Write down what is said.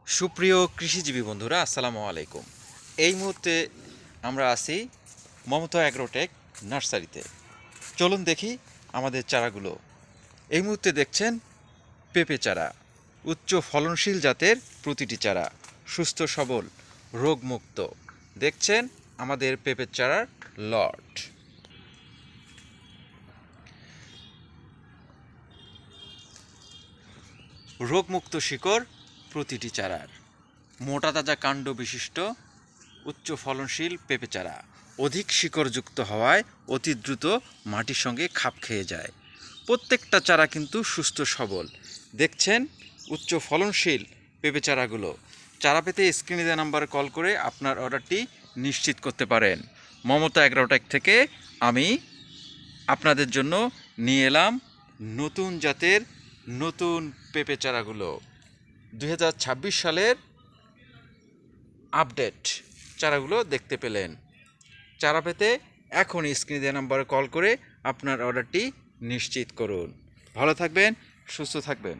সুপ্রিয় কৃষিজীবী বন্ধুরা, আসসালামু আলাইকুম। এই মুহূর্তে আমরা আছি মমতা অ্যাগ্রোটেক নার্সারিতে। চলুন দেখি আমাদের চারাগুলো। এই মুহূর্তে দেখছেন পেঁপে চারা, উচ্চ ফলনশীল জাতের প্রতিটি চারা, সুস্থ সবল, রোগমুক্ত। দেখছেন আমাদের পেঁপের চারার লট। রোগমুক্ত শিকড় প্রতিটি চারার, মোটা তাজা কাণ্ড বিশিষ্ট উচ্চ ফলনশীল পেঁপে চারা অধিক শিকড়যুক্ত হওয়ায় অতি দ্রুত মাটির সঙ্গে খাপ খেয়ে যায়। প্রত্যেকটা চারা কিন্তু সুস্থ সবল। দেখছেন উচ্চ ফলনশীল পেঁপে চারাগুলো। চারা পেতে স্ক্রিনে দেওয়া নাম্বারে কল করে আপনার অর্ডারটি নিশ্চিত করতে পারেন। মমতা অ্যাগ্রোটেক থেকে আমি আপনাদের জন্য নিয়ে এলাম নতুন জাতের নতুন পেঁপে চারাগুলো। 2026 সালের আপডেট চারাগুলো দেখতে পেলেন। চারা পেতে এখনই স্ক্রিনে দেওয়া নাম্বারে কল করে আপনার অর্ডারটি নিশ্চিত করুন। ভালো থাকবেন, সুস্থ থাকবেন।